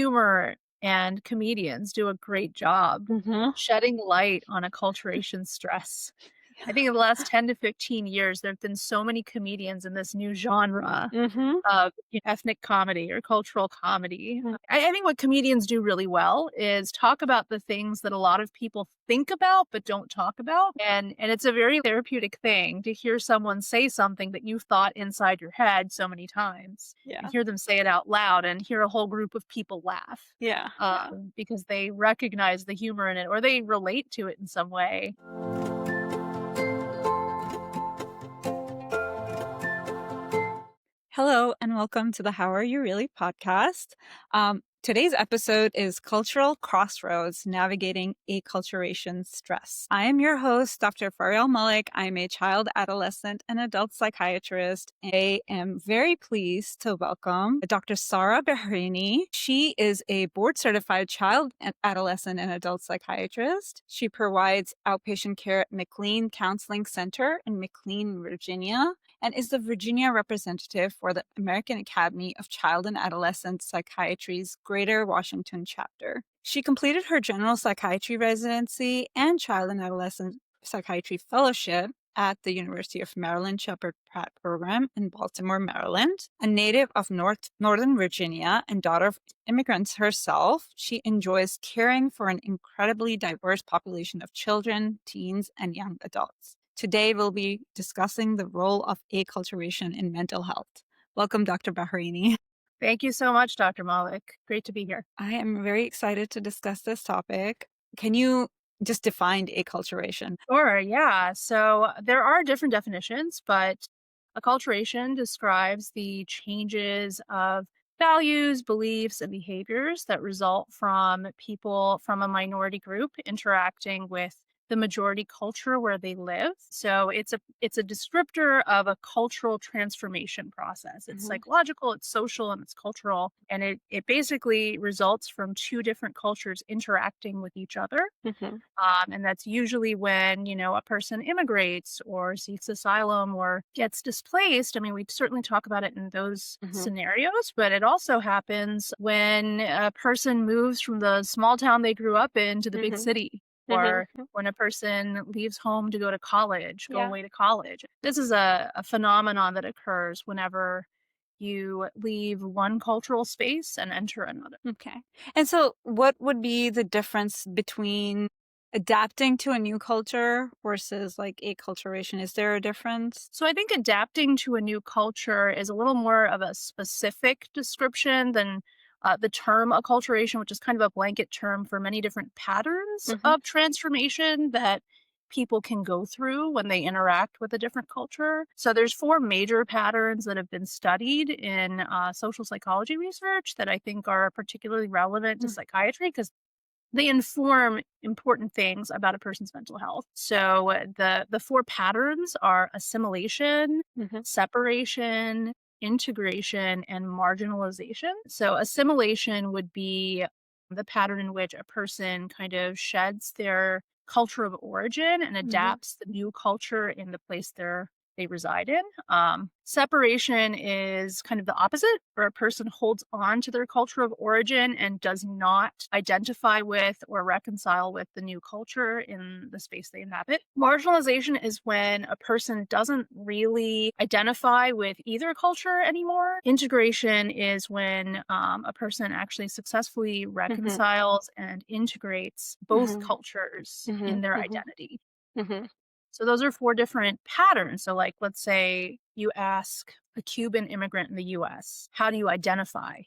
humor and comedians do a great job Mhm. shedding light on acculturation stress. I think in the last 10 to 15 years, there have been so many comedians in this new genre Mhm. of ethnic comedy or cultural comedy. Mm. I think what comedians do really well is talk about the things that a lot of people think about but don't talk about. And it's a very therapeutic thing to hear someone say something that you've thought inside your head so many times and Yeah. hear them say it out loud and hear a whole group of people laugh Yeah. Yeah. because they recognize the humor in it or they relate to it in some way. Hello and welcome to the How Are You Really podcast. Today's episode is Cultural Crossroads Navigating Acculturation Stress. I am your host, Dr. Faryal Mallick. I'm a child, adolescent, and adult psychiatrist. I am very pleased to welcome Dr. Sara Bahraini. She is a board certified child, adolescent, and adult psychiatrist. She provides outpatient care at McLean Counseling Center in McLean, Virginia, and is the Virginia representative for the American Academy of Child and Adolescent Psychiatry's Greater Washington chapter. She completed her general psychiatry residency and child and adolescent psychiatry fellowship at the University of Maryland Sheppard Pratt program in Baltimore, Maryland. A native of Northern Virginia and daughter of immigrants herself, she enjoys caring for an incredibly diverse population of children, teens, and young adults. Today, we'll be discussing the role of acculturation in mental health. Welcome, Dr. Bahraini. Thank you so much, Dr. Malik. Great to be here. I am very excited to discuss this topic. Can you just define acculturation? Sure, yeah. So there are different definitions, but acculturation describes the changes of values, beliefs, and behaviors that result from people from a minority group interacting with the majority culture where they live. So it's a descriptor of a cultural transformation process. It's Mhm. psychological, it's social, and it's cultural. And it basically results from two different cultures interacting with each other. Mhm. And that's usually when, a person immigrates or seeks asylum or gets displaced. I mean, we certainly talk about it in those Mhm. scenarios, but it also happens when a person moves from the small town they grew up in to the big Mhm. city. Mhm. Or when a person leaves home to go to college, go Yeah. away to college. This is a phenomenon that occurs whenever you leave one cultural space and enter another. Okay. And so, what would be the difference between adapting to a new culture versus like acculturation? Is there a difference? So I think adapting to a new culture is a little more of a specific description than the term acculturation, which is kind of a blanket term for many different patterns Mhm. of transformation that people can go through when they interact with a different culture. So there's four major patterns that have been studied in social psychology research that I think are particularly relevant to Mm. psychiatry because they inform important things about a person's mental health. So the four patterns are assimilation, Mhm. separation, integration, and marginalization. So assimilation would be the pattern in which a person kind of sheds their culture of origin and Mhm. adapts the new culture in the place they reside in. Separation is kind of the opposite, where a person holds on to their culture of origin and does not identify with or reconcile with the new culture in the space they inhabit. Marginalization is when a person doesn't really identify with either culture anymore. Integration is when a person actually successfully Mhm. reconciles and integrates both Mhm. cultures in Mhm. their Mhm. identity. Mhm. So those are 4 different patterns. So, like, let's say you ask a Cuban immigrant in the US, "How do you identify?"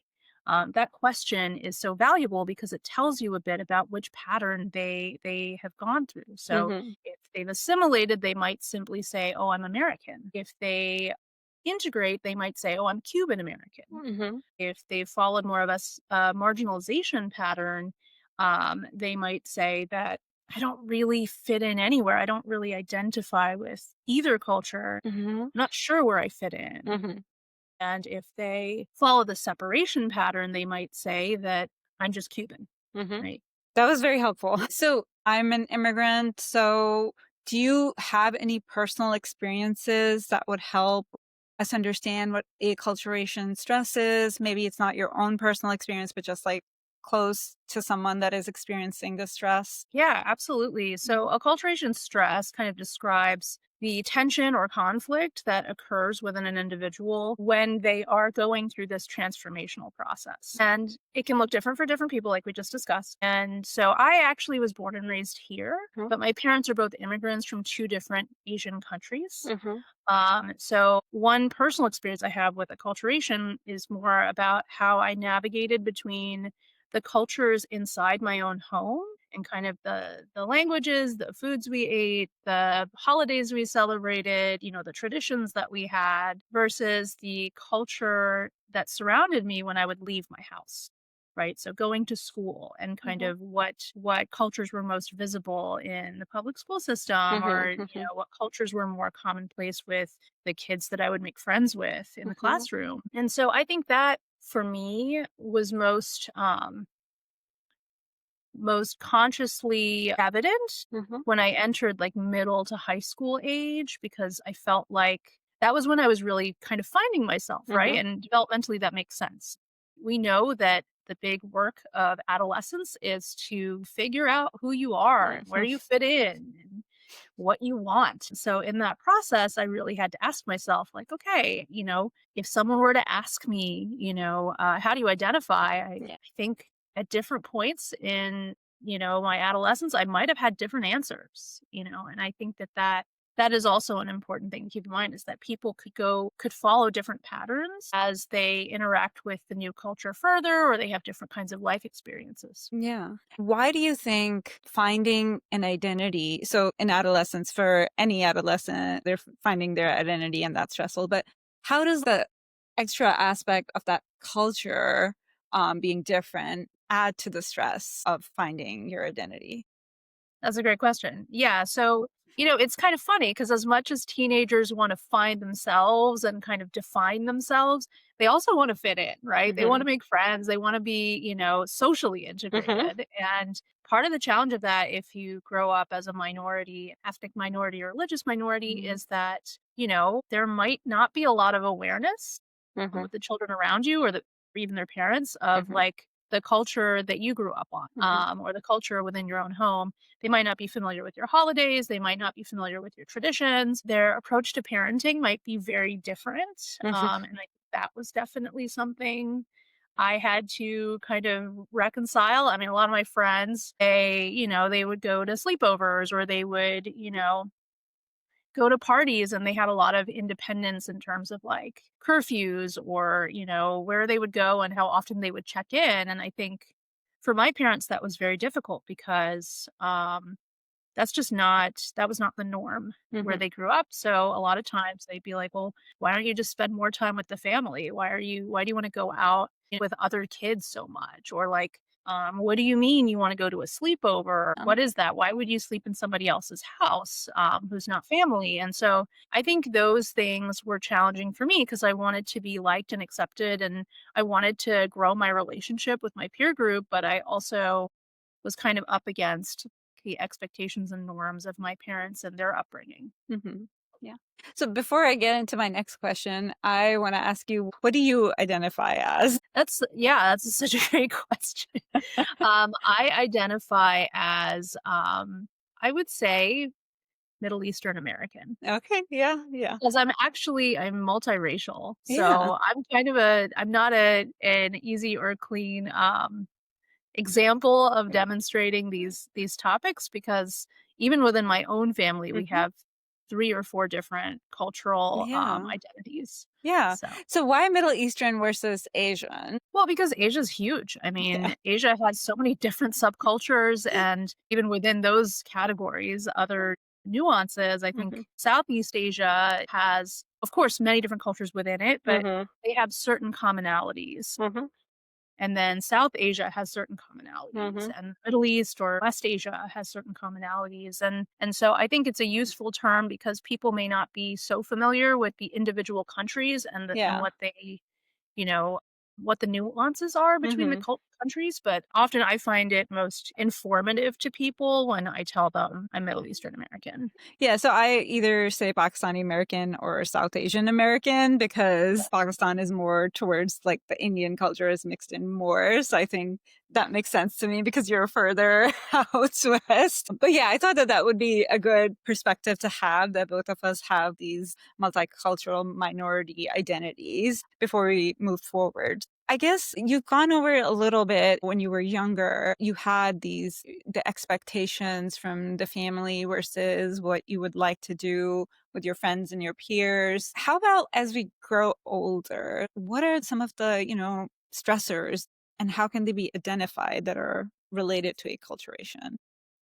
That question is so valuable because it tells you a bit about which pattern they have gone through. So, Mhm. if they've assimilated, they might simply say, "Oh, I'm American." If they integrate, they might say, "Oh, I'm Cuban American." Mhm. If they've followed more of a marginalization pattern, they might say that I don't really fit in anywhere. I don't really identify with either culture. Mhm. I'm not sure where I fit in. Mhm. And if they follow the separation pattern, they might say that I'm just Cuban, Mhm. right? That was very helpful. So, I'm an immigrant. So, do you have any personal experiences that would help us understand what acculturation stress is? Maybe it's not your own personal experience, but just like close to someone that is experiencing the stress? Yeah, absolutely. So, acculturation stress kind of describes the tension or conflict that occurs within an individual when they are going through this transformational process. And it can look different for different people, like we just discussed. And so, I actually was born and raised here, Mhm, but my parents are both immigrants from two different Asian countries. mhm, So one personal experience I have with acculturation is more about how I navigated between the cultures inside my own home and kind of the languages, the foods we ate, the holidays we celebrated, the traditions that we had versus the culture that surrounded me when I would leave my house. Right. So going to school and kind mhm, of what cultures were most visible in the public school system mhm, or, mhm, what cultures were more commonplace with the kids that I would make friends with in the mhm, classroom. And so I think that for me was most consciously evident mhm, when I entered like middle to high school age because I felt like that was when I was really kind of finding myself, right? mhm, And developmentally, that makes sense. We know that the big work of adolescence is to figure out who you are and where mhm, you fit in and what you want. So in that process, I really had to ask myself, like, okay, if someone were to ask me, how do you identify? I yeah, think at different points in, my adolescence, I might have had different answers, and I think that is also an important thing to keep in mind is that people could follow different patterns as they interact with the new culture further or they have different kinds of life experiences. Yeah. Why do you think finding an identity, so in adolescence, for any adolescent, they're finding their identity and that's stressful, but how does the extra aspect of that culture being different add to the stress of finding your identity? That's a great question. Yeah. So, it's kind of funny because as much as teenagers want to find themselves and kind of define themselves, they also want to fit in, right? They want mhm, to make friends. They want to be, socially mhm, integrated. And part of the challenge of that, if you grow up as a minority, ethnic minority, or religious minority, Mhm. is that, there might not be a lot of awareness mhm, with the children around you or even their parents of mhm, like the culture that you grew up on mhm, or the culture within your own home. They might not be familiar with your holidays. They might not be familiar with your traditions. Their approach to parenting might be very different. mhm, And I think that was definitely something I had to kind of reconcile. I mean, a lot of my friends, they would go to sleepovers or they would, go to parties and they had a lot of independence in terms of like curfews or, where they would go and how often they would check in. And I think for my parents, that was very difficult because that was not the norm where mhm, they grew up. So a lot of times they'd be like, well, why don't you just spend more time with the family? Why do you want to go out with other kids so much? Or like, what do you mean you want to go to a sleepover? What is that? Why would you sleep in somebody else's house who's not family? And so I think those things were challenging for me because I wanted to be liked and accepted and I wanted to grow my relationship with my peer group, but I also was kind of up against the expectations and norms of my parents and their upbringing. Mhm. Yeah. So before I get into my next question, I want to ask you, what do you identify as? That's such a great question. I identify as I would say Middle Eastern American. Okay. Yeah. Yeah. Because I'm multiracial. Yeah. So I'm not an easy or clean example of demonstrating these topics because even within my own family, we Mhm. have 3 or 4 different cultural, Yeah. identities. Yeah. So So why Middle Eastern versus Asian? well, because Asia's huge. I Yeah. mean, Asia has so many different subcultures, and even within those categories, other nuances. I think Mhm. Southeast Asia has, of course, many different cultures within it, but mhm, they have certain commonalities. mhm, And then South Asia has certain commonalities, mhm, and Middle East or West Asia has certain commonalities. And so I think it's a useful term because people may not be so familiar with the individual countries and Yeah. what they, you know, what the nuances are between the mhm, countries, but often I find it most informative to people when I tell them I'm Middle Eastern American. Yeah, so I either say Pakistani American or South Asian American because Pakistan is more towards like the Indian culture is mixed in more. So I think that makes sense to me because you're further out west. But yeah, I thought that that would be a good perspective to have that both of us have these multicultural minority identities before we move forward. I guess you've gone over it a little bit when you were younger. You had the expectations from the family versus what you would like to do with your friends and your peers. How about as we grow older? What are some of the, stressors and how can they be identified that are related to acculturation?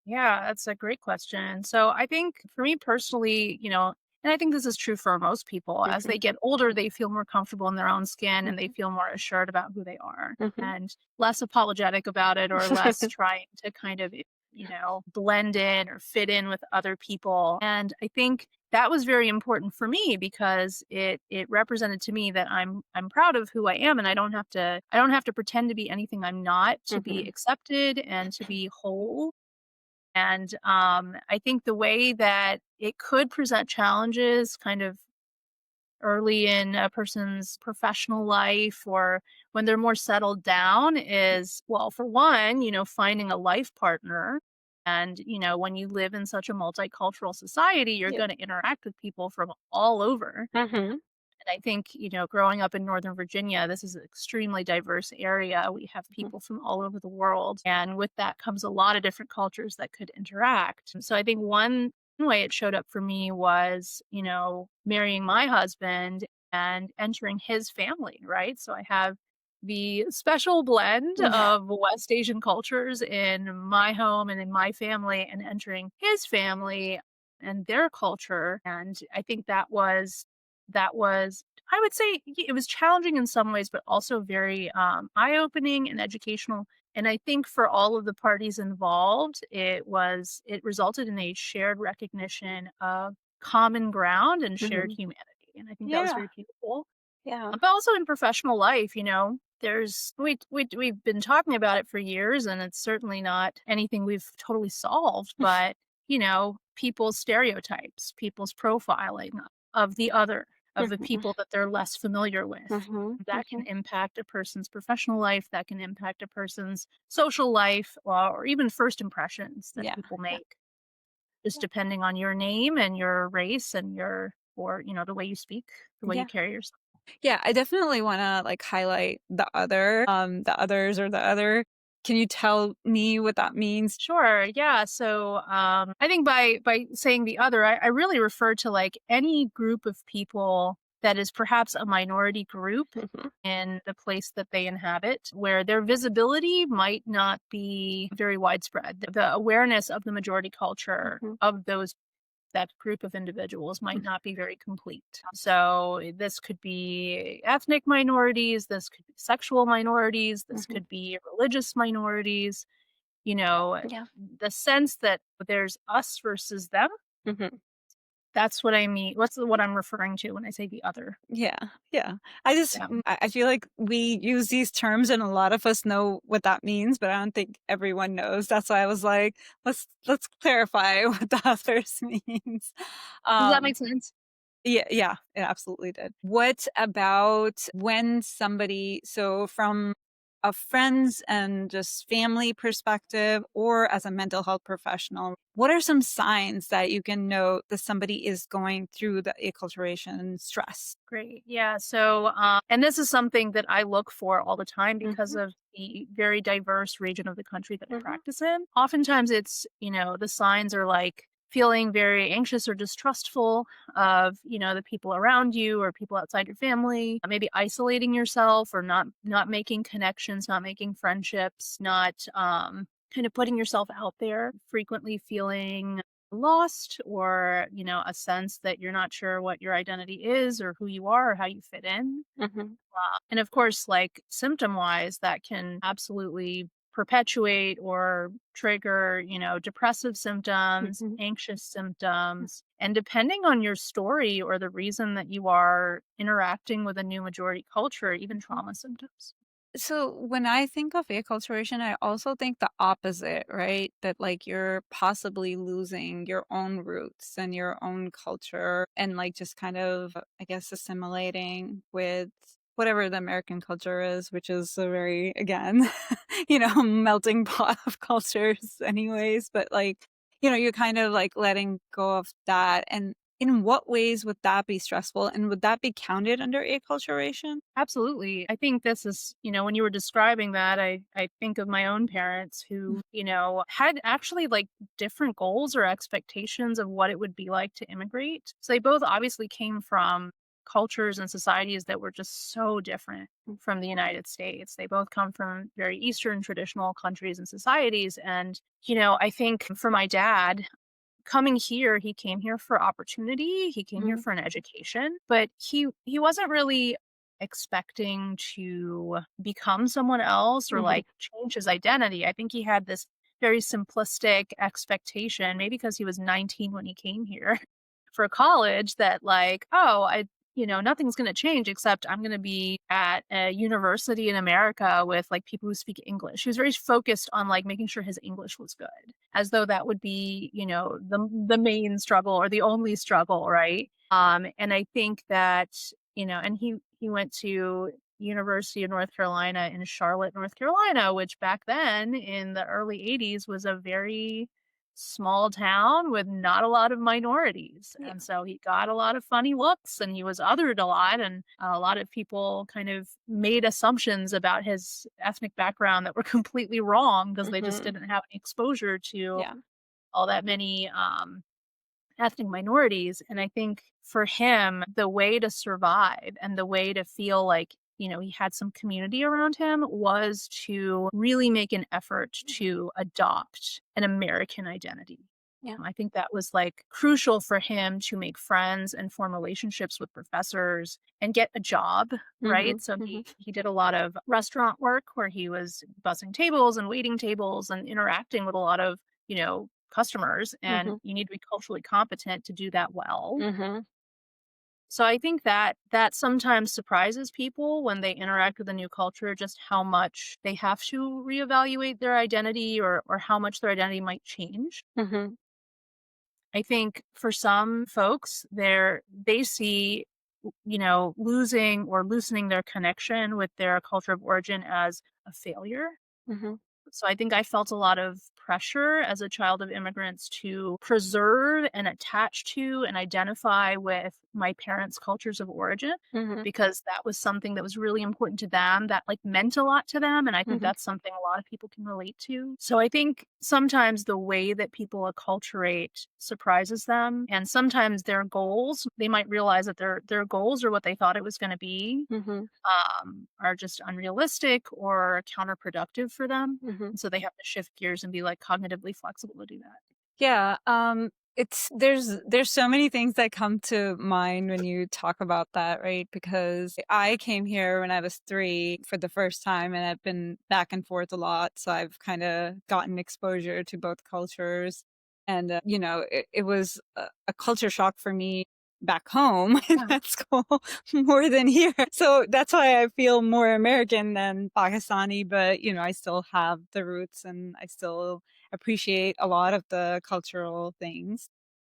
Yeah, that's a great question. So I think for me personally, and I think this is true for most people, as Mhm, they get older, they feel more comfortable in their own skin and they mhm, feel more assured about who they are mhm. and less apologetic about it or less trying to kind of, blend in or fit in with other people. And I think that was very important for me because it represented to me that I'm proud of who I am and I don't have to pretend to be anything I'm not to be Mhm, accepted and to be whole. And I think the way that it could present challenges kind of early in a person's professional life or when they're more settled down is, well, for one, finding a life partner. And, when you live in such a multicultural society, you're yeah. going to interact with people from all over. Mhm, And I think, growing up in Northern Virginia, this is an extremely diverse area. We have mhm, people from all over the world. And with that comes a lot of different cultures that could interact. And so I think one way it showed up for me was, marrying my husband and entering his family, right? So I have the special blend yeah. of West Asian cultures in my home and in my family and entering his family and their culture. And I think that was I would say it was challenging in some ways, but also very, eye-opening and educational, and I think for all of the parties involved, it resulted in a shared recognition of common ground and shared Mhm. humanity, and I think that was Yeah, very beautiful. yeah. But also in professional life, we've been talking about it for years, and it's certainly not anything we've totally solved, but, people's stereotypes, people's profiling of the other, of the Mhm, people that they're less familiar with. mhm, That can mhm. impact a person's professional life, that can impact a person's social life, or even first impressions that Yeah. people Yeah, make, just yeah, depending on your name and your race and the way you speak, the way you yeah. carry yourself. Yeah, I definitely wanna, like, highlight the others or the other. Can you tell me what that means? Sure. Yeah. So I think by saying the other, I really refer to like any group of people that is perhaps a minority group Mhm, in the place that they inhabit, where their visibility might not be very widespread. The awareness of the majority culture mhm, of that group of individuals might mhm, not be very complete. So this could be ethnic minorities, this could be sexual minorities, this mhm. could be religious minorities, you know, Yeah. the sense that there's us versus them, Mhm. that's what I mean. What I'm referring to when I say the other. Yeah, yeah. I just Yeah. I feel like we use these terms and a lot of us know what that means, but I don't think everyone knows. That's why I was like, let's clarify what the others means. Does that Um make sense? Yeah, yeah, it absolutely did. What about when somebody, so from a friends and just family perspective or as a mental health professional, what are some signs that you can know that somebody is going through the acculturation stress? Great. Yeah. So, and this is something that I look for all the time because Mhm, of the very diverse region of the country that I mhm, practice in. Oftentimes, the signs are like feeling very anxious or distrustful of, the people around you or people outside your family, maybe isolating yourself or not making connections, not making friendships, not kind of putting yourself out there, frequently feeling lost or a sense that you're not sure what your identity is or who you are or how you fit in. mhm, And of course, like symptom wise, that can absolutely perpetuate or trigger depressive symptoms, mhm. anxious symptoms, and depending on your story or the reason that you are interacting with a new majority culture, even Mhm. trauma symptoms. So when I think of acculturation, I also think the opposite, right? That like you're possibly losing your own roots and your own culture and like just kind of, I guess, assimilating with whatever the American culture is, which is a very, again, melting pot of cultures anyways. But like, you're kind of like letting go of that. And in what ways would that be stressful? And would that be counted under acculturation? Absolutely. I think this is, when you were describing that, I think of my own parents who, had actually like different goals or expectations of what it would be like to immigrate. So they both obviously came from cultures and societies that were just so different from the United States. They both come from very Eastern traditional countries and societies. And, I think for my dad, coming here, he came here for opportunity, he came here Mhm, for an education, but he wasn't really expecting to become someone else or, mhm, like, change his identity. I think he had this very simplistic expectation, maybe because he was 19 when he came here for college that, like, "Oh, nothing's gonna change except I'm gonna be at a university in America with, like, people who speak English." He was very focused on, like, making sure his English was good, as though that would be, the main struggle or the only struggle, right? And I think that, and he went to University of North Carolina in Charlotte, North Carolina, which back then in the early '80s was a very small town with not a lot of minorities. yeah, And so he got a lot of funny looks and he was othered a lot. And a lot of people kind of made assumptions about his ethnic background that were completely wrong because they just mhm, didn't have any exposure to yeah, all that many ethnic minorities. And I think for him, the way to survive and the way to feel like, he had some community around him was to really make an effort to adopt an American identity. yeah, I think that was like crucial for him to make friends and form relationships with professors and get a job, right? mhm, So mhm, he did a lot of restaurant work where he was bussing tables and waiting tables and interacting with a lot of, customers, and mhm, you need to be culturally competent to do that well. mhm, So I think that that sometimes surprises people when they interact with a new culture, just how much they have to reevaluate their identity or how much their identity might change. mhm, I think for some folks, they see, losing or loosening their connection with their culture of origin as a failure. mhm, So I think I felt a lot of pressure as a child of immigrants to preserve and attach to and identify with my parents' cultures of origin mhm, because that was something that was really important to them, that like meant a lot to them. And I think mhm, that's something a lot of people can relate to. So I think sometimes the way that people acculturate surprises them. And sometimes their goals, they might realize that their goals are what they thought it was going to be mhm, are just unrealistic or counterproductive for them. mhm. And so they have to shift gears and be like cognitively flexible to do that. Yeah, it's there's so many things that come to mind when you talk about that, right? Because I came here when I was 3 for the first time, and I've been back and forth a lot, so I've kinda gotten exposure to both cultures, and, it was a culture shock for me back home Yeah. at school more than here. So that's why I feel more American than Pakistani, but, I still have the roots and I still appreciate a lot of the cultural things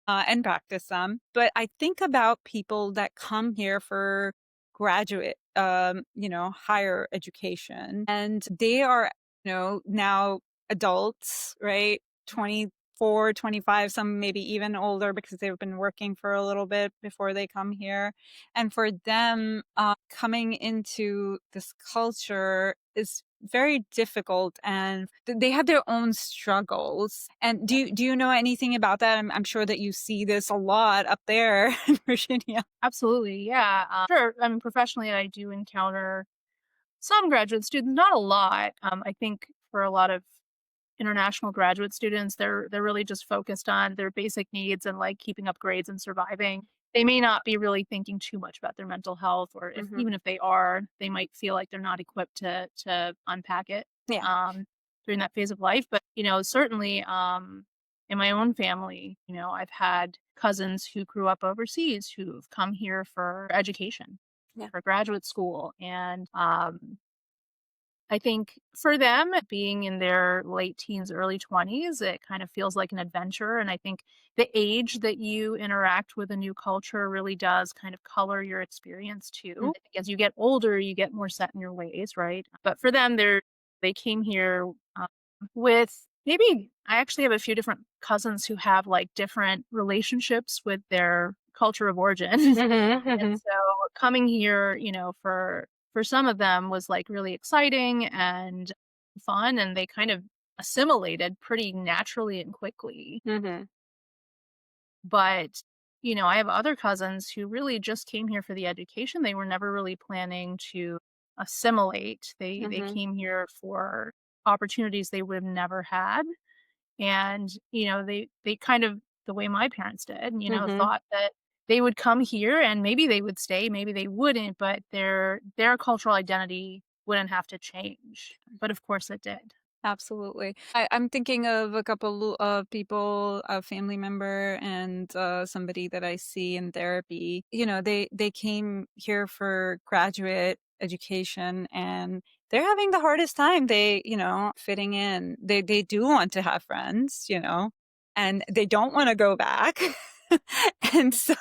and practice them. But I think about people that come here for graduate, higher education, and they are, now adults, right? 24, 25, some maybe even older because they've been working for a little bit before they come here. And for them, coming into this culture is very difficult and they have their own struggles. And do you know anything about that? I'm sure that you see this a lot up there in Virginia. Absolutely. Yeah. Sure. I mean, professionally, I do encounter some graduate students, not a lot. I think for a lot of international graduate students, they're really just focused on their basic needs and like keeping up grades and surviving. They may not be really thinking too much about their mental health, or if Hmm. even if they are, they might feel like they're not equipped to unpack it Yeah. um, during that phase of life. But certainly in my own family, I've had cousins who grew up overseas who've come here for education, Yeah. for graduate school, and I think for them, being in their late teens, early 20s, it kind of feels like an adventure. And I think the age that you interact with a new culture really does kind of color your experience too. I think as you get older, you get more set in your ways, right? But for them, they came here with maybe I actually have a few different cousins who have like different relationships with their culture of origin. Mhm, And mhm, so coming here, for some of them was like really exciting and fun, and they kind of assimilated pretty naturally and quickly. mhm, But, I have other cousins who really just came here for the education. They were never really planning to assimilate. They mhm, came here for opportunities they would have never had. And, they kind of the way my parents did, mhm. thought that they would come here and maybe they would stay, maybe they wouldn't, but their cultural identity wouldn't have to change. But of course it did. Absolutely. I'm thinking of a couple of people, a family member and somebody that I see in therapy. They came here for graduate education and they're having the hardest time. Fitting in. They do want to have friends, and they don't want to go back. And so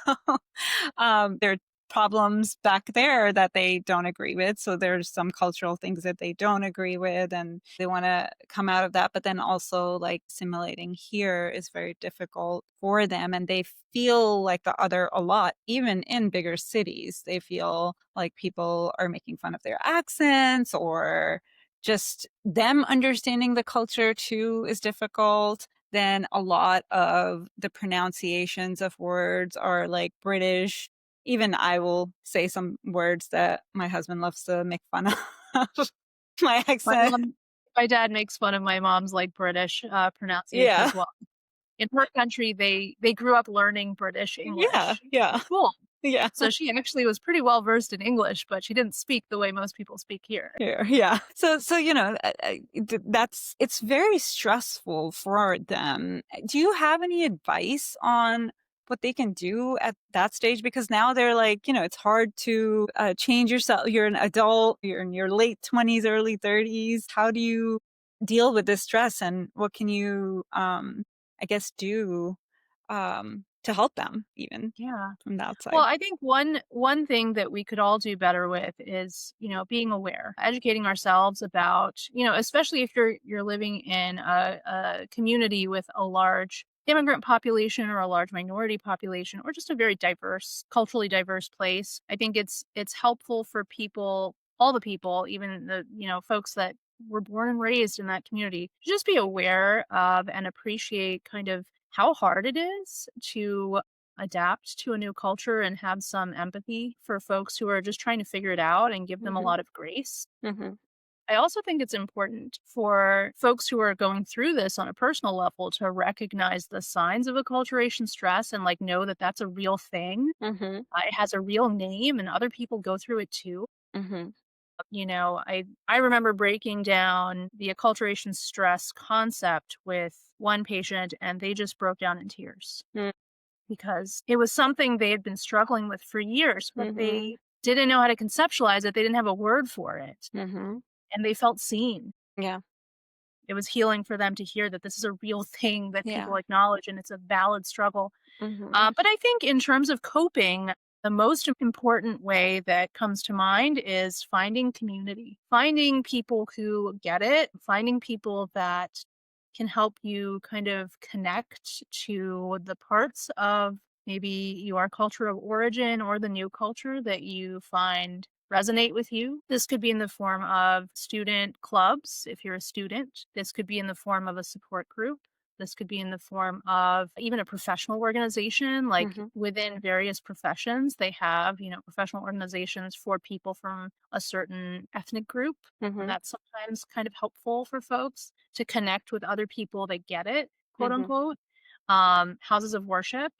there are problems back there that they don't agree with. So there's some cultural things that they don't agree with and they want to come out of that. But then also like assimilating here is very difficult for them. And they feel like the other a lot, even in bigger cities. They feel like people are making fun of their accents or just them understanding the culture too is difficult. Then a lot of the pronunciations of words are like British. Even I will say some words that my husband loves to make fun of my My accent. mom my dad makes fun of my mom's, like, British, pronunciation Yeah. as well. In her country, they grew up learning British Yeah. English in Yeah. school. Yeah. So she actually was pretty well versed in English, but she didn't speak the way most people speak here. Yeah, yeah. So that's it's very stressful for them. Do you have any advice on what they can do at that stage? Because now they're like, it's hard to change yourself. You're an adult. You're in your late 20s, early 30s. How do you deal with this stress, and what can you, I guess, do to help them even Yeah. from that Well, side? I think one thing that we could all do better with is, being aware, educating ourselves about, especially if you're living in a community with a large immigrant population or a large minority population or just a very diverse, culturally diverse place. I think it's helpful for people, all the people, even the, folks that were born and raised in that community, to just be aware of and appreciate kind of how hard it is to adapt to a new culture and have some empathy for folks who are just trying to figure it out and give them a Mhm. lot of grace. Mhm. I also think it's important for folks who are going through this on a personal level to recognize the signs of acculturation stress and like know that that's a real thing. Mhm. It has a real name and other people go through it too. Mhm. I remember breaking down the acculturation stress concept with one patient and they just broke down in tears Mm. because it was something they had been struggling with for years, but Mhm. they didn't know how to conceptualize it. They didn't have a word for it, Mhm. and they felt seen. Yeah. It was healing for them to hear that this is a real thing that Yeah. people acknowledge and it's a valid struggle. Mhm. But I think in terms of coping, the most important way that comes to mind is finding community, finding people who get it, finding people that can help you kind of connect to the parts of maybe your culture of origin or the new culture that you find resonate with you. This could be in the form of student clubs if you're a student. This could be in the form of a support group. This could be in the form of even a professional organization, like Mhm. within various professions, they have, professional organizations for people from a certain ethnic group. And Mhm. that's sometimes kind of helpful for folks to connect with other people that get it, quote Mhm. unquote. Houses of worship,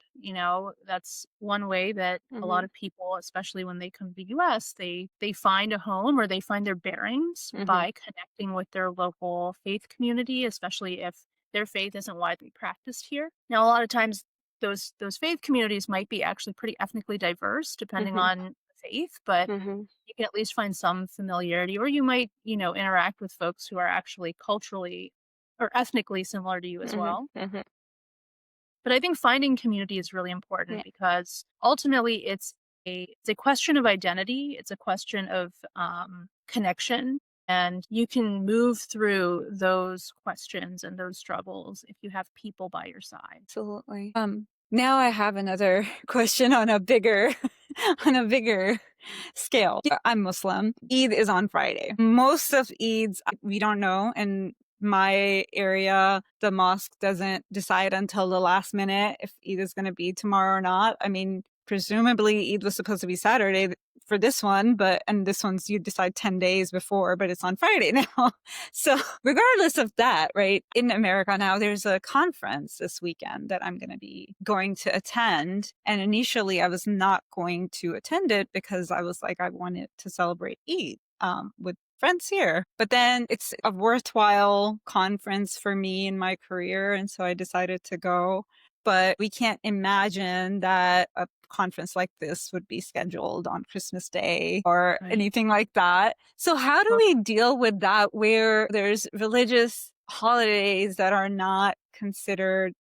that's one way that a lot Mhm. of people, especially when they come to the US, they find a home or they find their bearings Mhm. by connecting with their local faith community, especially if their faith isn't widely practiced here. Now, a lot of times those faith communities might be actually pretty ethnically diverse depending Mhm. on the faith, but Mhm. you can at least find some familiarity, or you might, interact with folks who are actually culturally or ethnically similar to you as Mhm. well. Mhm. But I think finding community is really Yeah. important because ultimately it's a question of identity. It's a question of connection, and you can move through those questions and those struggles if you have people by your side. Absolutely. Now I have another question on a bigger on a bigger scale. Yeah, I'm Muslim. Eid is on Friday. Most of Eids we don't know. In my area, the mosque doesn't decide until the last minute if Eid is going to be tomorrow or not. I mean, presumably Eid was supposed to be Saturday for this one, and this one's you decide 10 days before, but it's on Friday now. So regardless of that, right, in America now, there's a conference this weekend that I'm going to be going to attend. And initially, I was not going to attend it because I was like, I wanted to celebrate Eid with friends here. But then it's a worthwhile conference for me in my career. And so I decided to go. But we can't imagine that a conference like this would be scheduled on Christmas Day or Right. anything like that. So, how do we deal with that where there's religious holidays that are not considered,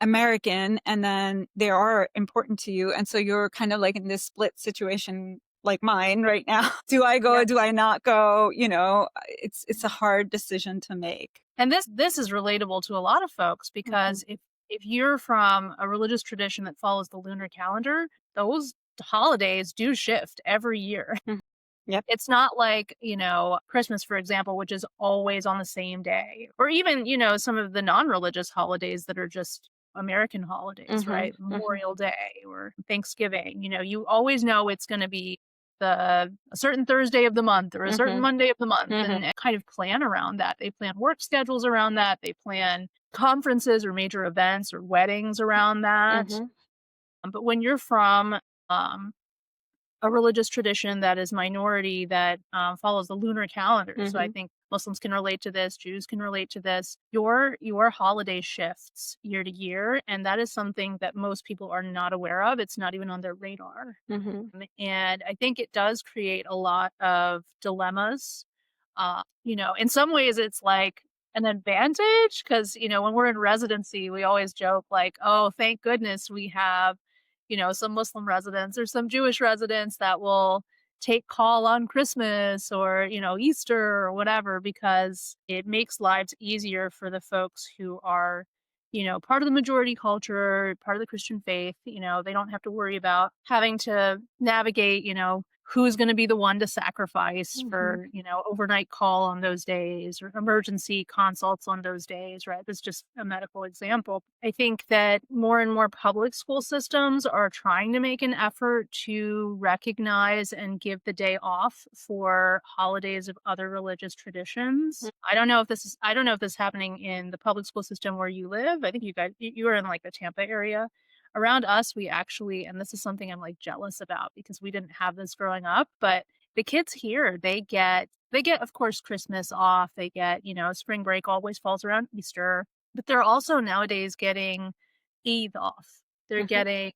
American, and then they are important to you? And so you're kind of like in this split situation like mine right now. Do I go? Yeah. Do I not go? It's a hard decision to make. And this is relatable to a lot of folks Mhm. because if you're from a religious tradition that follows the lunar calendar, those holidays do shift every year. Mhm. Yep. It's not like, Christmas, for example, which is always on the same day, or even, some of the non-religious holidays that are just American holidays, Mhm. right? Mhm. Memorial Day or Thanksgiving, you always know it's going to be a certain Thursday of the month or a certain Mhm. Monday of the month, Mhm. and kind of plan around that. They plan work schedules around that. They plan conferences or major events or weddings around that. Mhm. But when you're from um, a religious tradition that is minority that follows the lunar calendar. So I Mhm. think Muslims can relate to this, Jews can relate to this. Your holiday shifts year to year, and that is something that most people are not aware of. It's not even on their radar. Mhm. And I think it does create a lot of dilemmas. In some ways it's like an advantage because, when we're in residency, we always joke like, oh, thank goodness we have, some Muslim residents or some Jewish residents that will take call on Christmas or, Easter or whatever, because it makes lives easier for the folks who are part of the majority culture, part of the Christian faith. They don't have to worry about having to navigate, who's going to be the one to sacrifice Mhm. for, overnight call on those days or emergency consults on those days, right? That's just a medical example. I think that more and more public school systems are trying to make an effort to recognize and give the day off for holidays of other religious traditions. I don't know if this is happening in the public school system where you live. I think you are in like the Tampa area. Around us, we actually, and this is something I'm like jealous about because we didn't have this growing up, but the kids here, they get of course Christmas off. They get, spring break always falls around Easter, but they're also nowadays getting Eid off. They're Mhm. getting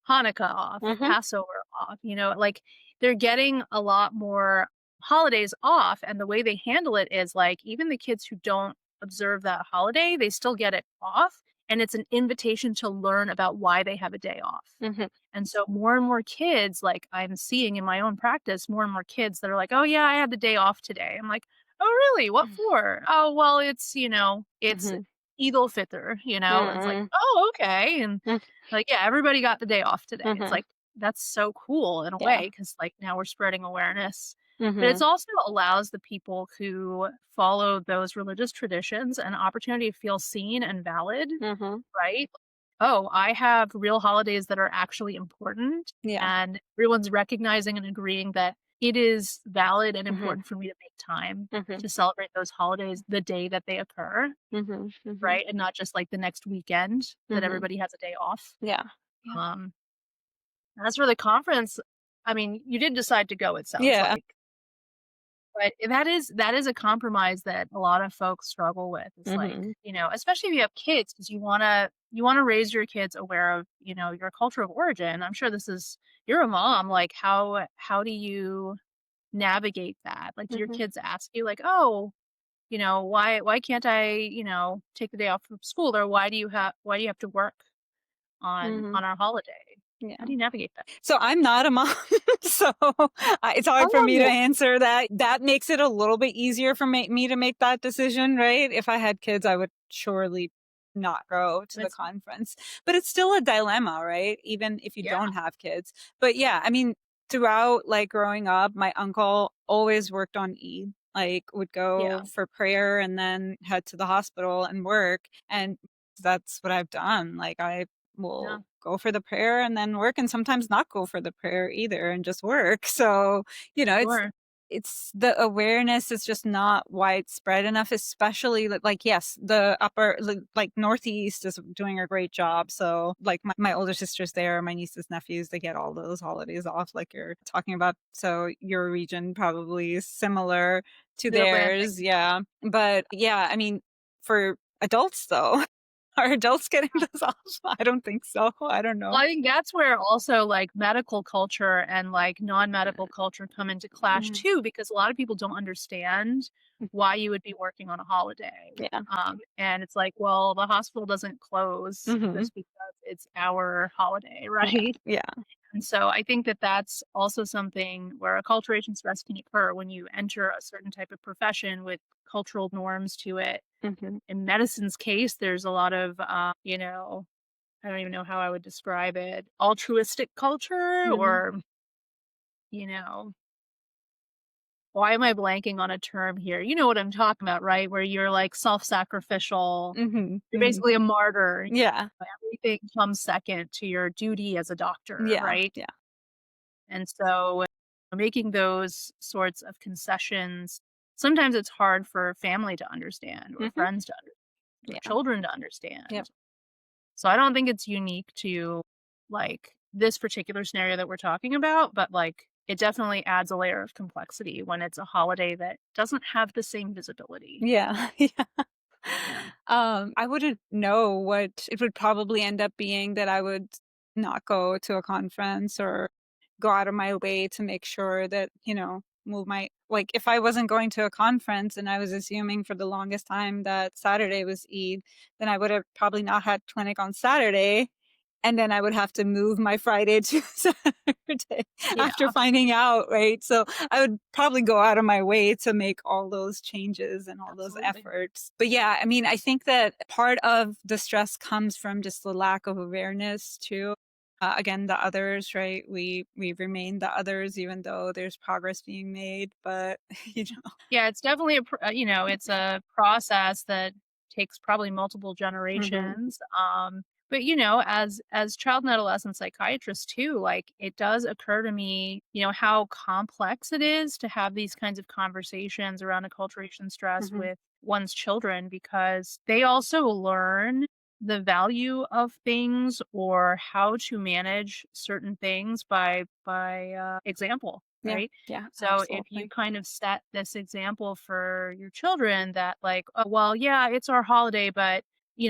Hanukkah off, Mhm. Passover off, like they're getting a lot more holidays off. And the way they handle it is like even the kids who don't observe that holiday, they still get it off. And it's an invitation to learn about why they have a day off. Mhm. And so more and more kids, like I'm seeing in my own practice, more and more kids that are like, oh yeah, I had the day off today. I'm like, oh really? What for? Oh, well, it's Mhm. Eid al-Fitr, it's like, Mhm. oh, okay. And Mhm. like, yeah, everybody got the day off today. It's Mhm. like, that's so cool in a Yeah. way because, like, now we're spreading awareness. But it's Mhm. also allows the people who follow those religious traditions an opportunity to feel seen and valid, Mhm. right? Oh, I have real holidays that are actually important, Yeah. and everyone's recognizing and agreeing that it is valid and Mhm. important for me to make time Mhm. to celebrate those holidays the day that they occur, Mhm. Mhm. right? And not just like the next weekend that Mhm. everybody has a day off. Yeah. Yeah. Um, as for the conference, I mean, you did decide to go, it sounds Yeah. like. But that is a compromise that a lot of folks struggle with. It's like, Mhm. especially if you have kids, because you wanna raise your kids aware of, your culture of origin. I'm sure you're a mom, like, how do you navigate that? Like, do your Mhm. kids ask you like, "Oh, why can't I, take the day off from school?" Or why do you have to work Mhm. on our holiday? How Yeah. do you navigate that? So I'm not a mom, so it's hard for me to Oh, answer that. That makes it a little bit easier for me to make that decision, right? If I had kids, I would surely not go to the it's conference, but it's still a dilemma, right? Even if you yeah, don't have kids. But yeah, I mean, throughout like growing up, my uncle always worked on Eid, like would yeah, go for prayer and then head to the hospital and work. And that's what I've done. Like I yeah, will go for the prayer and then work and sometimes not go for the prayer either and just work. So, you know, it's sure. it's the awareness is just not widespread enough, especially like yes, the like Northeast is doing a great job. So like my older sister's there, my nieces, nephews, they get all those holidays off like you're talking about. So your region probably is similar to Mid-Atlantic. theirs. Yeah. But yeah, I mean, for adults though, are adults getting those off? I don't think so. I don't Well, know. I think that's where also, like, medical culture and, like, non-medical culture come into clash Mhm. too, because a lot of people don't understand why you would be working on a holiday. Yeah. And it's like, well, the hospital doesn't close Mhm. just because it's our holiday, Yeah. right? Yeah. And so I think that that's also something where acculturation stress can occur when you enter a certain type of profession with cultural norms to it. Mhm. In medicine's case, there's a lot of, I don't even know how I would describe it, altruistic culture Mhm. or, you know, why am I blanking on a term here? You know what I'm talking about, right? Where you're like self-sacrificial. Mhm. You're Mhm. basically a martyr. Yeah. Everything comes second to your duty as a doctor, Yeah. right? Yeah. And so making those sorts of concessions, sometimes it's hard for family to understand or Mhm. friends to understand or Yeah. children to Yep. understand. So I don't think it's unique to like this particular scenario that we're talking about, but like it definitely adds a layer of complexity when it's a holiday that doesn't have the same visibility. Yeah. Yeah. Yeah. I wouldn't know what it would probably end up being that I would not go to a conference or go out of my way to make sure that, move my like if I wasn't going to a conference and I was assuming for the longest time that Saturday was Eid, then I would have probably not had clinic on Saturday. And then I would have to move my Friday to Saturday after Yeah, finding out, right? So I would probably go out of my way to make all those changes and all those absolutely. efforts. But yeah, I mean, I think that part of the stress comes from just the lack of awareness too. Again, the others, right? We remain the others, even though there's progress being made. But you know, Yeah, it's definitely it's a process that takes probably multiple Mhm. generations. But as child and adolescent psychiatrist too, like it does occur to me, how complex it is to have these kinds of conversations around acculturation stress Mhm. with one's children because they also learn the value of things or how to manage certain things by example, Yeah. right? Yeah. So if you Absolutely. kind of set this example for your children that like, oh, well, yeah, it's our holiday, but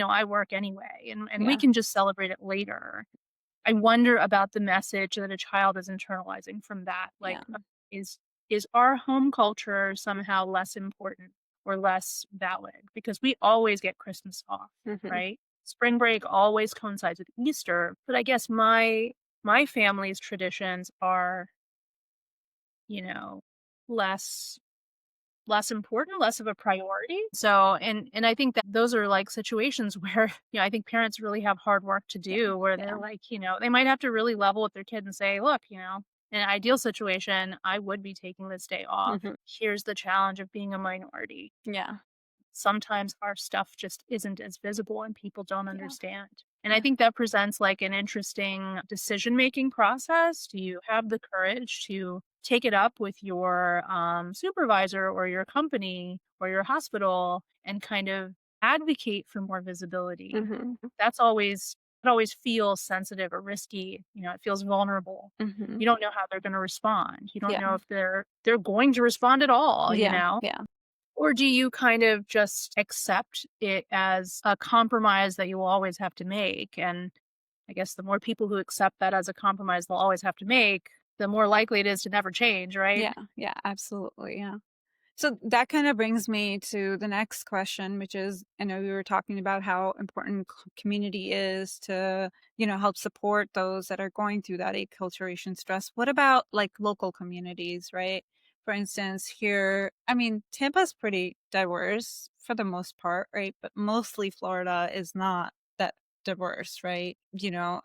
I work anyway and we Yeah. can just celebrate it later. I wonder about the message that a child is internalizing from that. Like, Yeah. is is our home culture somehow less important or less valid? Because we always get Christmas off, Mhm. right? Spring break always coincides with Easter, but I guess my family's traditions are, you know, less important, less of a priority. So, and I think that those are like situations where, I think parents really have hard work to Yeah. do where they're Yeah. like, they might have to really level with their kid and say, look, in an ideal situation, I would be taking this day off. Mhm. Here's the challenge of being a minority. Yeah. Sometimes our stuff just isn't as visible and people don't Yeah. understand. And I Yeah. think that presents like an interesting decision making process. Do you have the courage to take it up with your supervisor or your company or your hospital and kind of advocate for more visibility? Mhm. That's always it always feels sensitive or risky. It feels vulnerable. Mhm. You don't know how they're going to respond. You don't Yeah. know if they're going to respond at all, Yeah. Yeah. Or do you kind of just accept it as a compromise that you will always have to make? And I guess the more people who accept that as a compromise they'll always have to make, the more likely it is to never change, right? Yeah. Yeah. Absolutely. Yeah. So that kind of brings me to the next question, which is, I know we were talking about how important community is to, help support those that are going through that acculturation stress. What about like local communities, right? For instance, here, I mean, Tampa's pretty diverse for the most part, right? But mostly Florida is not that diverse, right?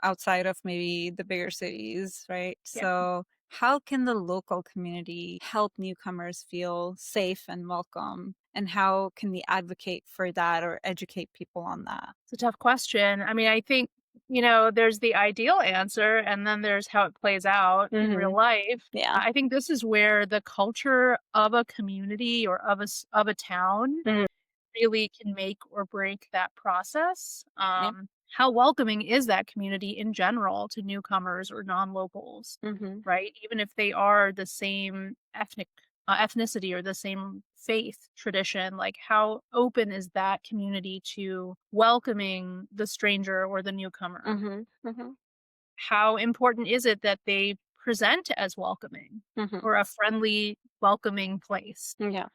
Outside of maybe the bigger cities, right? Yeah. So how can the local community help newcomers feel safe and welcome? And how can we advocate for that or educate people on that? It's a tough question. I mean, I think, there's the ideal answer and then there's how it plays out in real Hmm. life. Yeah. I think this is where the culture of a community or of a town Mhm. really can make or break that process. Yeah. How welcoming is that community in general to newcomers or non-locals, Hmm. right? Even if they are the same ethnicity or the same faith tradition, like how open is that community to welcoming the stranger or the newcomer? Hmm. Hmm. How important is it that they present as welcoming Hmm. or a friendly, welcoming place? Yeah.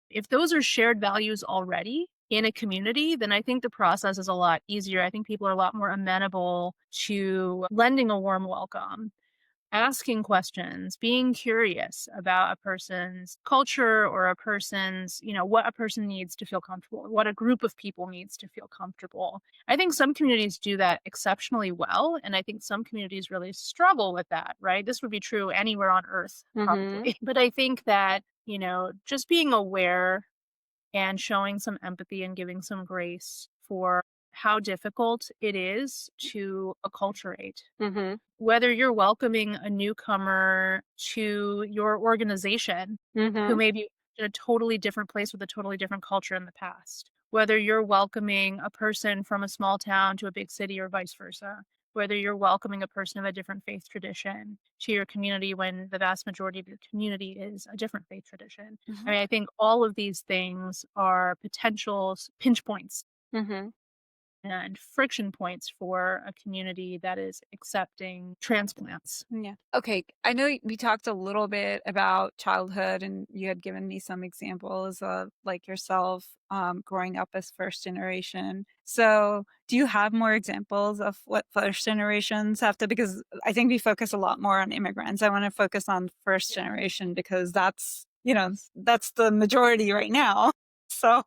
If those are shared values already in a community, then I think the process is a lot easier. I think people are a lot more amenable to lending a warm welcome, asking questions, being curious about a person's culture or a person's, what a person needs to feel comfortable, what a group of people needs to feel comfortable. I think some communities do that exceptionally well. And I think some communities really struggle with that, right? This would be true anywhere on earth, Hmm. probably. But I think that, just being aware and showing some empathy and giving some grace for how difficult it is to acculturate. Hmm. Whether you're welcoming a newcomer to your organization who Hmm. may be in a totally different place with a totally different culture in the past, whether you're welcoming a person from a small town to a big city or vice versa, whether you're welcoming a person of a different faith tradition to your community when the vast majority of your community is a different faith tradition. I Hmm. mean, I think all of these things are potential pinch points Hmm. and friction points for a community that is accepting transplants. Yeah. Okay. I know we talked a little bit about childhood and you had given me some examples of like yourself growing up as first generation. So do you have more examples of what first generations have to, because I think we focus a lot more on immigrants. I want to focus on first Yeah. generation because that's the majority right now. So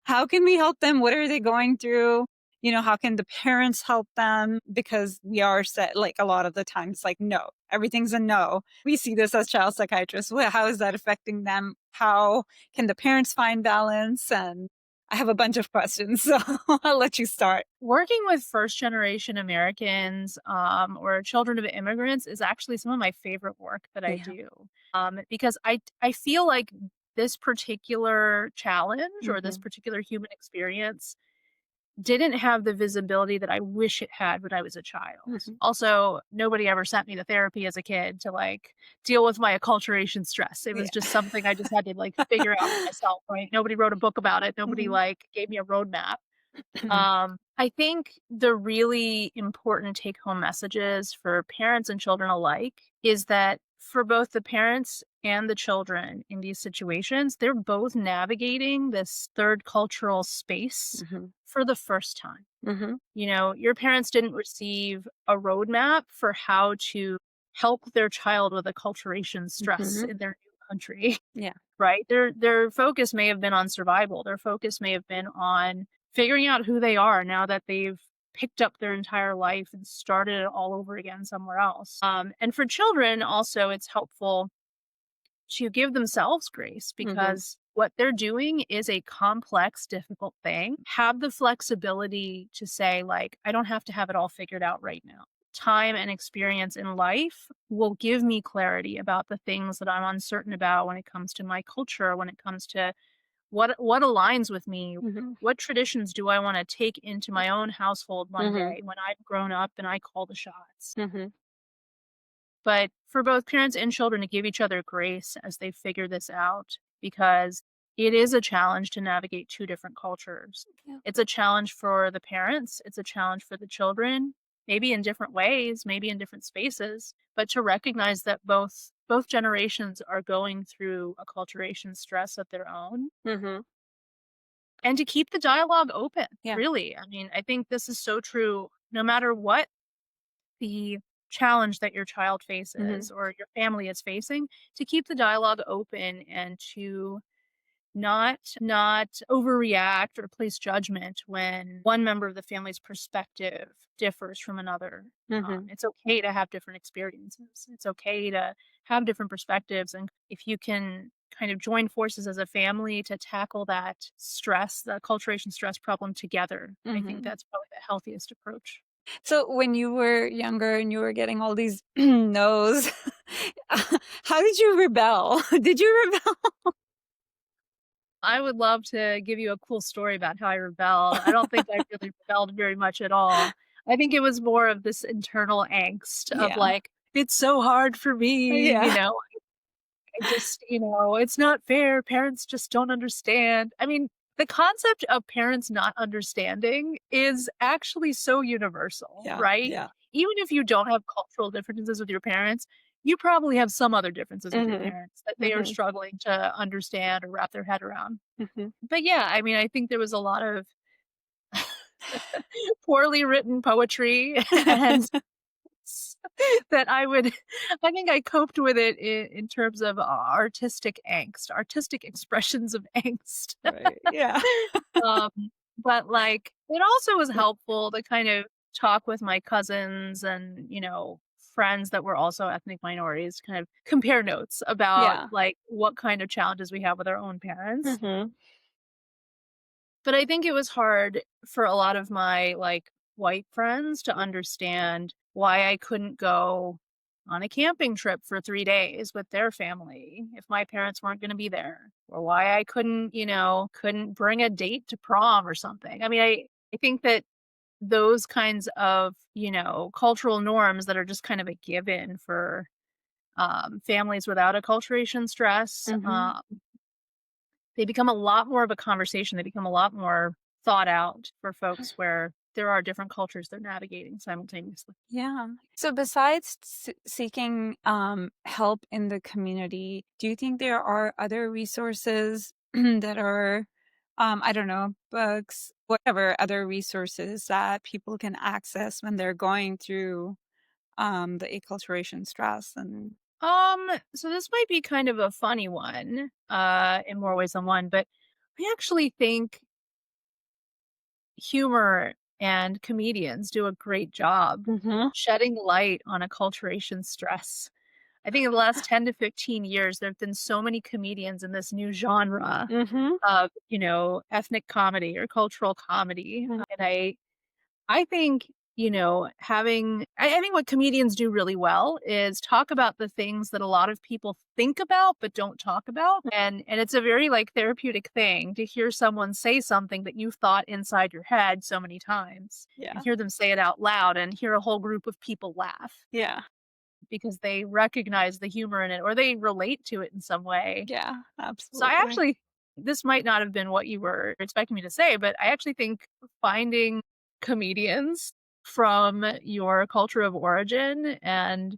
how can we help them? What are they going through? How can the parents help them? Because we are set, like a lot of the time, it's like, no, everything's a no. We see this as child psychiatrists. How is that affecting them? How can the parents find balance? And I have a bunch of questions, so I'll let you start. Working with first generation Americans or children of immigrants is actually some of my favorite work that I Yeah. do because I feel like this particular challenge or this Hmm. particular human experience didn't have the visibility that I wish it had when I was a child. Hmm. Also, nobody ever sent me to therapy as a kid to like deal with my acculturation stress. It was Yeah. just something I just had to like figure out for myself, right? Nobody wrote a book about it. Nobody Hmm. like gave me a roadmap. I think the really important take home messages for parents and children alike is that for both the parents and the children in these situations, they're both navigating this third cultural space Hmm. for the first time. Hmm. Your parents didn't receive a roadmap for how to help their child with acculturation stress Hmm. in their new country. Yeah. Right? Their focus may have been on survival. Their focus may have been on figuring out who they are now that they've picked up their entire life and started it all over again somewhere else. And for children, also, it's helpful to give themselves grace Hmm. because what they're doing is a complex, difficult thing. Have the flexibility to say, like, I don't have to have it all figured out right now. Time and experience in life will give me clarity about the things that I'm uncertain about when it comes to my culture, when it comes to what aligns with me? Mhm. What traditions do I want to take into my own household one Mhm. day when I've grown up and I call the shots? Mhm. But for both parents and children to give each other grace as they figure this out, because it is a challenge to navigate two different cultures. Yeah. It's a challenge for the parents, it's a challenge for the children, maybe in different ways, maybe in different spaces, but to recognize that both generations are going through acculturation stress of their own Mhm. and to keep the dialogue open. Yeah. Really. I mean, I think this is so true no matter what the challenge that your child Mhm. faces or your family is facing, to keep the dialogue open and to not overreact or place judgment when one member of the family's perspective differs from another. Mhm. It's okay to have different experiences. It's okay to have different perspectives, and if you can kind of join forces as a family to tackle that stress, the acculturation stress problem together, I think Mhm. that's probably the healthiest approach. So when you were younger and you were getting all these no's, how did you rebel? Did you rebel? I would love to give you a cool story about how I rebelled. I don't think I really rebelled very much at all. I think it was more of this internal angst of Yeah. like, it's so hard for me, Yeah. I just, it's not fair. Parents just don't understand. I mean, the concept of parents not understanding is actually so universal, Yeah. right? Yeah. Even if you don't have cultural differences with your parents, you probably have some other differences with your Mhm. parents that they are Mhm. struggling to understand or wrap their head around. Mhm. But yeah, I mean, I think there was a lot of poorly written poetry and that I think I coped with it in terms of artistic angst, artistic expressions of angst. Right. Yeah. Um, but like it also was helpful to kind of talk with my cousins and, friends that were also ethnic minorities, kind of compare notes about Yeah. like what kind of challenges we have with our own parents. Mhm. But I think it was hard for a lot of my, like, white friends to understand why I couldn't go on a camping trip for 3 days with their family if my parents weren't gonna be there, or why I couldn't bring a date to prom or something. I mean, I think that those kinds of, cultural norms that are just kind of a given for, families without acculturation stress, Mhm. they become a lot more of a conversation, they become a lot more thought out for folks where there are different cultures they're navigating simultaneously. Yeah. So besides seeking help in the community, do you think there are other resources that are, I don't know, books, whatever other resources that people can access when they're going through the acculturation stress and So this might be kind of a funny one, in more ways than one, but I actually think humor and comedians do a great job Mhm. shedding light on acculturation stress. I think in the last 10 to 15 years, there have been so many comedians in this new genre Mhm. of, ethnic comedy or cultural comedy. Mhm. And I think, I think what comedians do really well is talk about the things that a lot of people think about but don't talk about. And it's a very like therapeutic thing to hear someone say something that you've thought inside your head so many times and Yeah. hear them say it out loud and hear a whole group of people laugh Yeah. because they recognize the humor in it or they relate to it in some way. Yeah, So I absolutely. actually this might not have been what you were expecting me to say, but I actually think finding comedians from your culture of origin and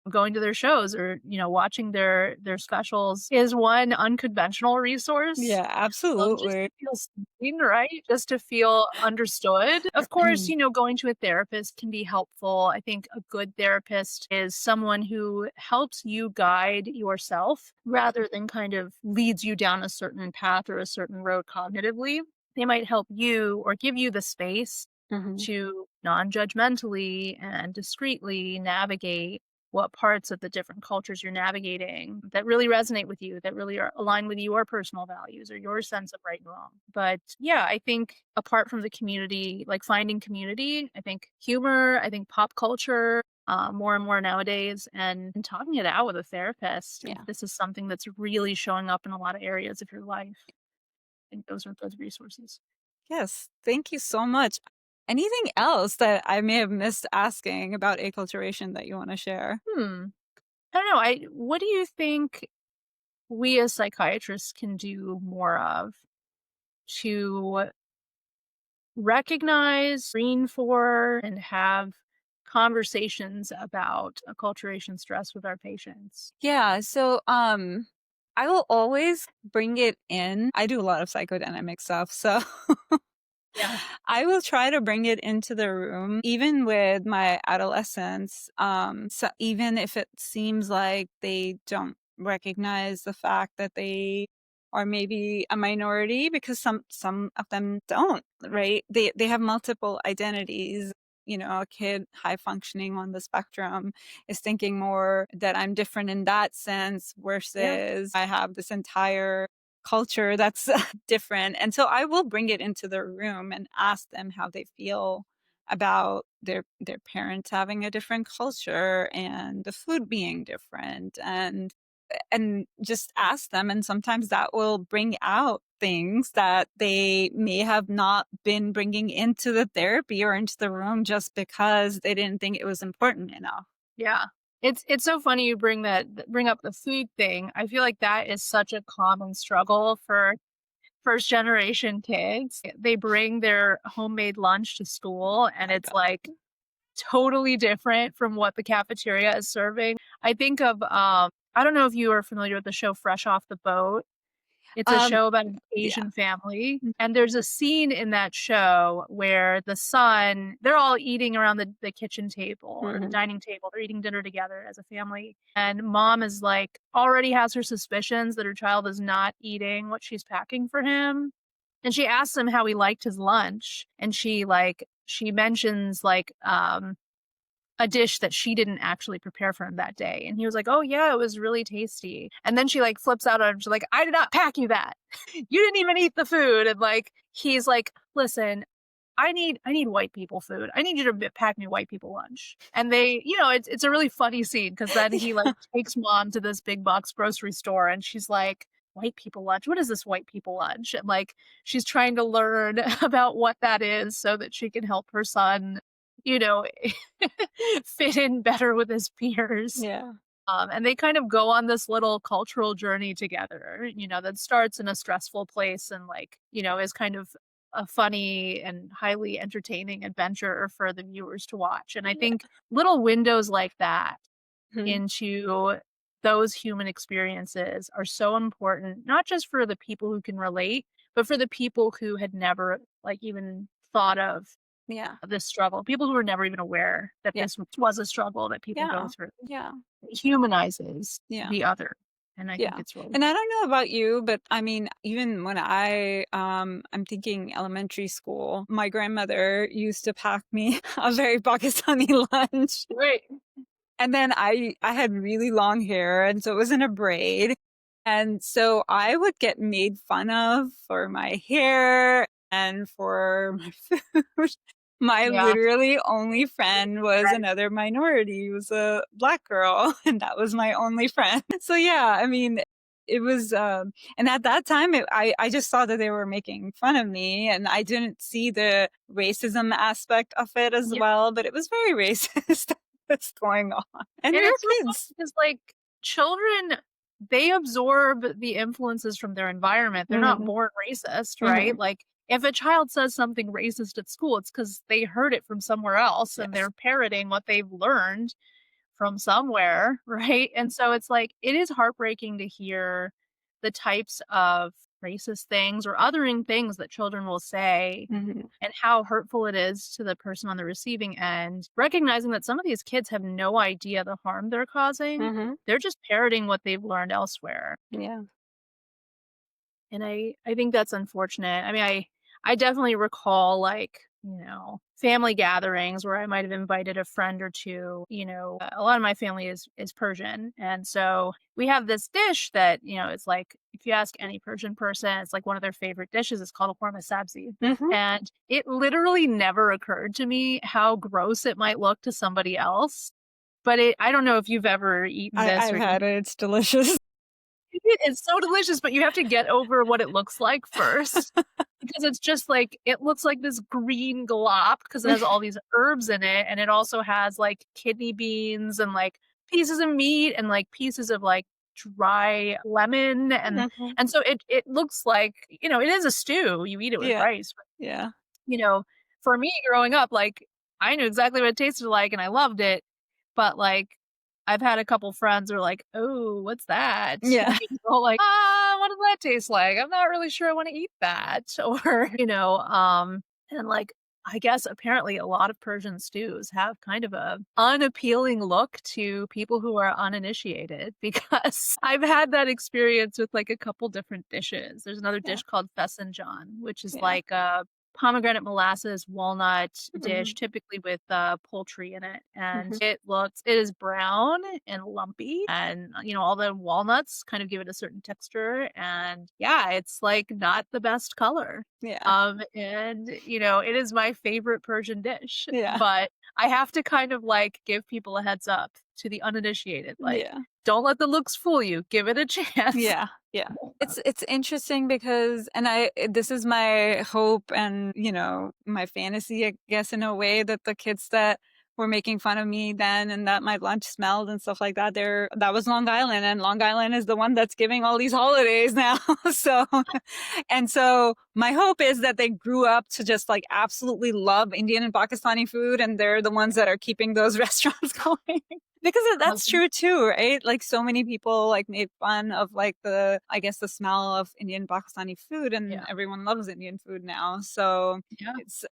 going to their shows or, watching their specials is one unconventional resource. Yeah, Just to absolutely. feel seen, right? Just to feel understood. Of course, going to a therapist can be helpful. I think a good therapist is someone who helps you guide yourself rather than kind of leads you down a certain path or a certain road cognitively. They might help you or give you the space Mhm. to non-judgmentally and discreetly navigate what parts of the different cultures you're navigating that really resonate with you, that really are align with your personal values or your sense of right and wrong. But yeah, I think apart from the community, like finding community, I think humor, I think pop culture, more and more nowadays, and talking it out with a therapist if Yeah. this is something that's really showing up in a lot of areas of your life. think those are good resources. Yes, thank you so much. Anything else that I may have missed asking about acculturation that you want to share? Hmm. I don't know. What do you think we as psychiatrists can do more of to recognize, screen for, and have conversations about acculturation stress with our patients? Yeah, so I will always bring it in. I do a lot of psychodynamic stuff, so Yeah. I will try to bring it into the room, even with my adolescents. So even if it seems like they don't recognize the fact that they are maybe a minority, because some of them don't, right? They have multiple identities. You know, a kid high functioning on the spectrum is thinking more that I'm different in that sense Yeah. versus I have this entire culture that's different. And so I will bring it into the room and ask them how they feel about their parents having a different culture and the food being different, and just ask them, and sometimes that will bring out things that they may have not been bringing into the therapy or into the room just because they didn't think it was important enough. Yeah. It's so funny you bring up the food thing. I feel like that is such a common struggle for first generation kids. They bring their homemade lunch to school and My it's God. like totally different from what the cafeteria is serving. I think of I don't know if you are familiar with the show Fresh Off the Boat. It's a um show about an yeah. Asian family, and there's a scene in that show where the son they're all eating around the kitchen table or the Mhm. dining table. They're eating dinner together as a family, and mom is like already has her suspicions that her child is not eating what she's packing for him. And she asks him how he liked his lunch, and she mentions a dish that she didn't actually prepare for him that day. And he was like, "Oh yeah, it was really tasty." And then she like flips out on him. She's like, "I did not pack you that. You didn't even eat the food." And like he's like, "Listen, I need white people food. I need you to pack me white people lunch." And it's a really funny scene because then he like Yeah. takes mom to this big box grocery store and she's like, "White people lunch? What is this white people lunch?" And like she's trying to learn about what that is so that she can help her son, you know, fit in better with his peers. Yeah. And they kind of go on this little cultural journey together, that starts in a stressful place and is kind of a funny and highly entertaining adventure for the viewers to watch. And I Yeah. think little windows like that Mhm. into those human experiences are so important, not just for the people who can relate, but for the people who had never even thought of Yeah. this struggle, people who were never even aware that Yeah. this was a struggle that people go Yeah. through. Yeah. It humanizes Yeah. the other, and I think Yeah. it's really And I don't know about you, but I mean, even when I'm thinking elementary school, my grandmother used to pack me a very Pakistani lunch. great. And then I had really long hair, and so it was in a braid. And so I would get made fun of for my hair and for my food. My Yeah, literally only friend was right. another minority. It was a black girl, and that was my only friend. So yeah, I mean, it was and at that time I just saw that they were making fun of me, and I didn't see the racism aspect of it as Yeah, well, but it was very racist that's going on. And we and were it's so funny kids. because, children, they absorb the influences from their environment. They're not Mhm. born racist, right? Mhm. Like, if a child says something racist at school, it's because they heard it from somewhere else and Yes. they're parroting what they've learned from somewhere, right? And so it's like it is heartbreaking to hear the types of racist things or othering things that children will say Mhm. and how hurtful it is to the person on the receiving end. Recognizing that some of these kids have no idea the harm they're causing. Mhm. They're just parroting what they've learned elsewhere. Yeah. And I think that's unfortunate. I mean, I definitely recall family gatherings where I might have invited a friend or two. A lot of my family is Persian, and so we have this dish that it's like if you ask any Persian person, it's like one of their favorite dishes. It's called a horma sabzi, Mhm. and it literally never occurred to me how gross it might look to somebody else. But I don't know if you've ever eaten this I've or had it. It's delicious. It's so delicious, but you have to get over what it looks like first because it's just like it looks like this green glop because it has all these herbs in it, and it also has, like, kidney beans and, like, pieces of meat and, like, pieces of, like, dry lemon, Mhm. and so it looks like, it is a stew, you eat it with Yeah, rice, but, yeah, you know, for me growing up, like, I knew exactly what it tasted like and I loved it, but, like, I've had a couple friends who are like, "Oh, what's that?" yeah, Like, "Ah, what does that taste like? I'm not really sure I wanna eat that." Or, and, like, I guess apparently a lot of Persian stews have kind of a unappealing look to people who are uninitiated because I've had that experience with, like, a couple different dishes. There's another yeah, dish called fesanjan, which is yeah. like a pomegranate molasses walnut dish, Mhm, typically with, poultry in it, and mhm. it is brown and lumpy, and, all the walnuts kind of give it a certain texture, and, yeah, it's, like, not the best color. Yeah, And, it is my favorite Persian dish, yeah, but I have to kind of, like, give people a heads up to the uninitiated, like, yeah. don't let the looks fool you, give it a chance. Yeah, yeah. It's interesting because this is my hope and, my fantasy, I guess, in a way that the kids that were making fun of me then and that my lunch smelled and stuff like that, that was Long Island, and Long Island is the one that's giving all these holidays now. So and so my hope is that they grew up to just like absolutely love Indian and Pakistani food, and they're the ones that are keeping those restaurants going. Because that's Um, true too, right? Like so many people like made fun of like I guess the smell of Indian Pakistani food, and yeah, everyone loves Indian food now. So yeah, it's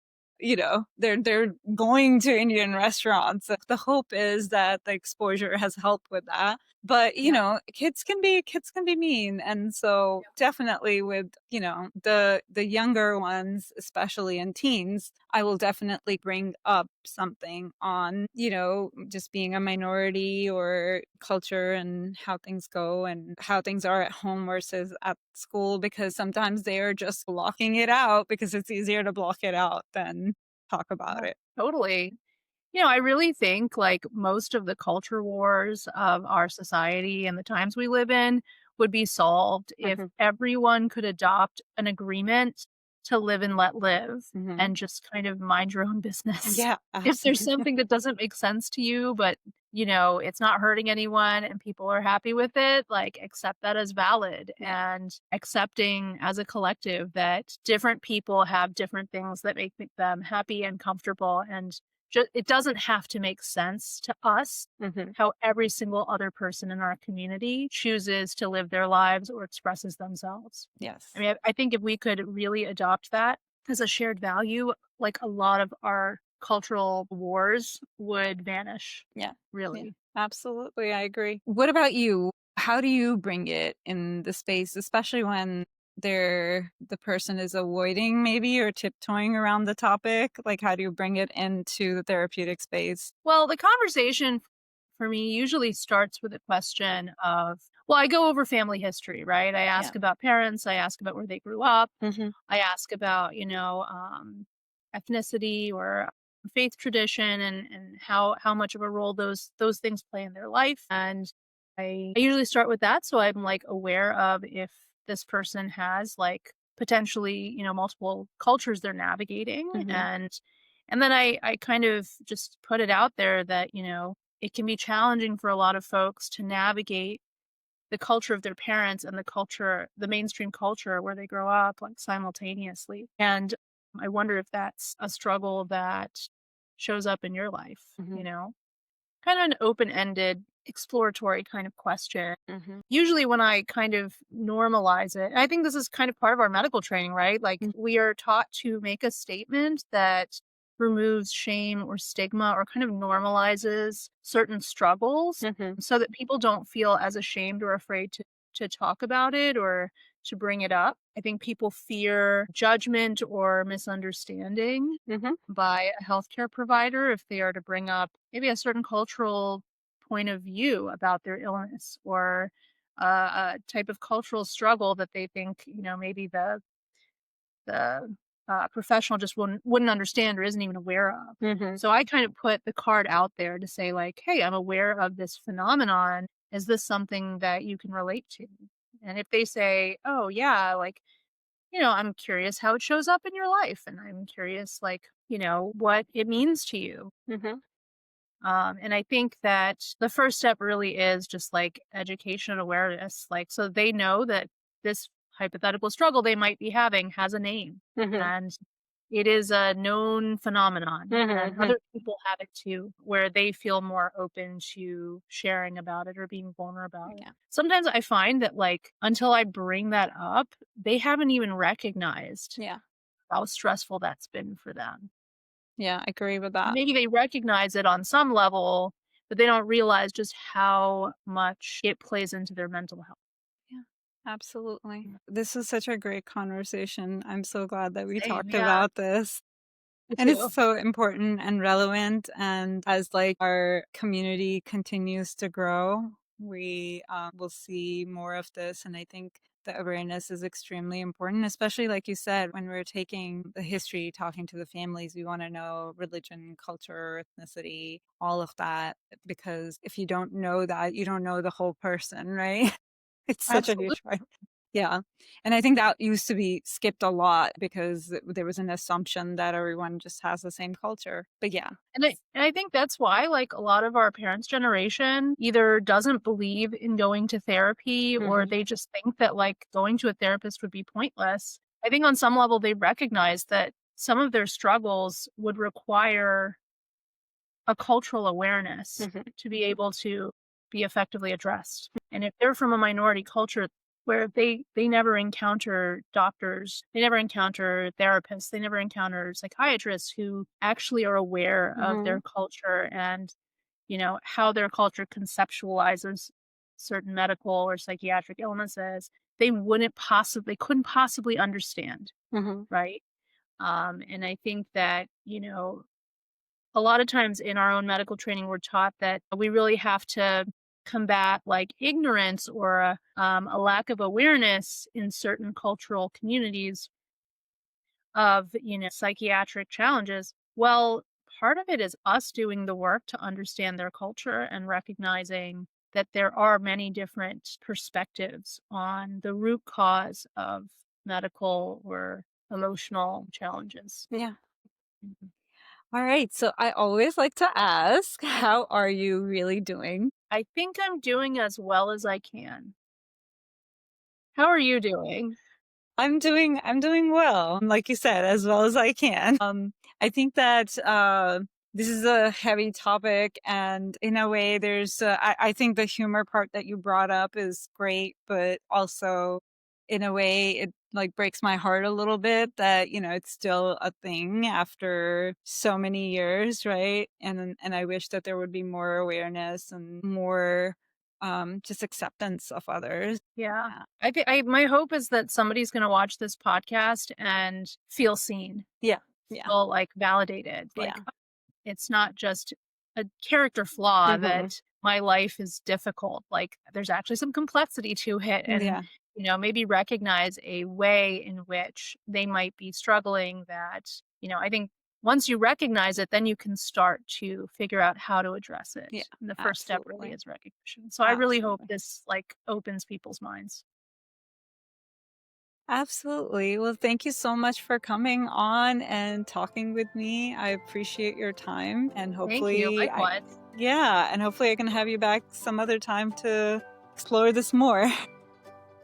they're going to Indian restaurants. The hope is that the exposure has helped with that. But yeah, kids can be mean, and so definitely with the younger ones, especially in teens, I will definitely bring up something on just being a minority or culture and how things go and how things are at home versus at school, because sometimes they are just blocking it out because it's easier to block it out than talk about yeah, it. totally. I really think like most of the culture wars of our society and the times we live in would be solved if Mhm, everyone could adopt an agreement to live and let live mhm. and just kind of mind your own business. Yeah, If there's absolutely. something that doesn't make sense to you, but it's not hurting anyone and people are happy with it, like accept that as valid Yeah. and accepting as a collective that different people have different things that make them happy and comfortable and it doesn't have to make sense to us Mhm. how every single other person in our community chooses to live their lives or expresses themselves. I Yes. mean, I think if we could really adopt that as a shared value, like a lot of our cultural wars would vanish, Yeah. Yeah. really. Absolutely, I agree. What about you? How do you bring it in the space, especially when the person is avoiding maybe or tiptoeing around the topic? Like how do you bring it into the therapeutic space? Well, the conversation for me usually starts with a question of, well, I go over family history, right? I Yeah. ask about parents, I ask about where they grew up. Mhm. I ask about, ethnicity or faith tradition and how much of a role those things play in their life. And I usually start with that. So I'm like aware of if this person has like potentially, multiple cultures they're navigating. Mhm. And then I kind of just put it out there that, it can be challenging for a lot of folks to navigate the culture of their parents and the mainstream culture where they grow up, like, simultaneously, and I wonder if that's a struggle that shows up in your life, Mhm. you know? Kinda an open-ended, exploratory kind of question. Mhm. Usually when I kind of normalize it, and I think this is kind of part of our medical training, right? Like, Mhm. we are taught to make a statement that removes shame or stigma or kind of normalizes certain struggles Mhm. so that people don't feel as ashamed or afraid to talk about it or to bring it up. I think people fear judgment or misunderstanding Mhm. by a healthcare provider if they are to bring up maybe a certain cultural point of view about their illness or a type of cultural struggle that they think maybe the professional just wouldn't understand or isn't even aware of. Mhm. So I kind of put the card out there to say like, hey, I'm aware of this phenomenon. Is this something that you can relate to? And if they say, oh, yeah, like, I'm curious how it shows up in your life. And I'm curious, like, what it means to you. Mm-hmm. And I think that the first step really is just like education and awareness, like, so they know that this hypothetical struggle they might be having has a name Mm-hmm. and it is a known phenomenon and Mm-hmm. other people have it too, where they feel more open to sharing about it or being vulnerable about it. Yeah. Sometimes I find that, like, until I bring that up, they haven't even recognized Yeah. how stressful that's been for them. Yeah. I agree with that. Maybe they recognize it on some level, but they don't realize just how much it plays into their mental health. Yeah. Absolutely. Mm. This was such a great conversation. I'm so glad that we Same, talked yeah, about this. me And it's too. so important and relevant. And as like our community continues to grow, we will see more of this. And I think the awareness is extremely important, especially like you said, when we're taking the history, talking to the families, we want to know religion, culture, ethnicity, all of that. Because if you don't know that, you don't know the whole person, right? It's such a Absolutely. huge part. Yeah. And I think that used to be skipped a lot because there was an assumption that everyone just has the same culture. But yeah. And I think that's why, like, a lot of our parents' generation either doesn't believe in going to therapy or Hmm. they just think that, like, going to a therapist would be pointless. I think on some level they recognize that some of their struggles would require a cultural awareness Hmm. to be able to be effectively addressed. And if they're from a minority culture where they never encounter doctors, they never encounter therapists, they never encounter psychiatrists who actually are aware of Hmm. their culture and, how their culture conceptualizes certain medical or psychiatric illnesses, they couldn't possibly understand, Hmm. right? And I think that, a lot of times in our own medical training, we're taught that we really have to combat like ignorance or a lack of awareness in certain cultural communities of, psychiatric challenges. Well, part of it is us doing the work to understand their culture and recognizing that there are many different perspectives on the root cause of medical or emotional challenges. Yeah. Mhm. All right. So I always like to ask, how are you really doing? I think I'm doing as well as I can. How are you doing? I'm doing well. Like you said, as well as I can. I think that this is a heavy topic, and in a way there's I think the humor part that you brought up is great, but also in a way it like breaks my heart a little bit that, it's still a thing after so many years, right? And I wish that there would be more awareness and more just acceptance of others. Yeah. Yeah. My hope is that somebody's gonna watch this podcast and feel seen, Yeah. Yeah. feel, like, validated, like, Yeah. it's not just a character flaw Mhm. that my life is difficult, like, there's actually some complexity to it and, Yeah. maybe recognize a way in which they might be struggling that, I think once you recognize it, then you can start to figure out how to address Yeah. it, and the first step really Absolutely. is recognition. So I really hope Absolutely. this, like, opens people's minds. Absolutely. Well, thank you so much for coming on and talking with me. I appreciate your time and Thank you, hopefully likewise. and hopefully I can have you back some other time to explore this more.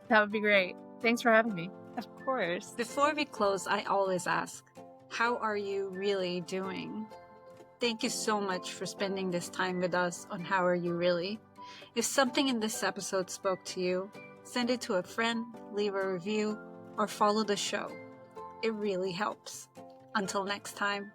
That would be great. Thanks for having me. Of course. Before we close, I always ask, how are you really doing? Thank you so much for spending this time with us on How Are You Really? If something in this episode spoke to you, send it to a friend, leave a review, or follow the show. It really helps. Until next time.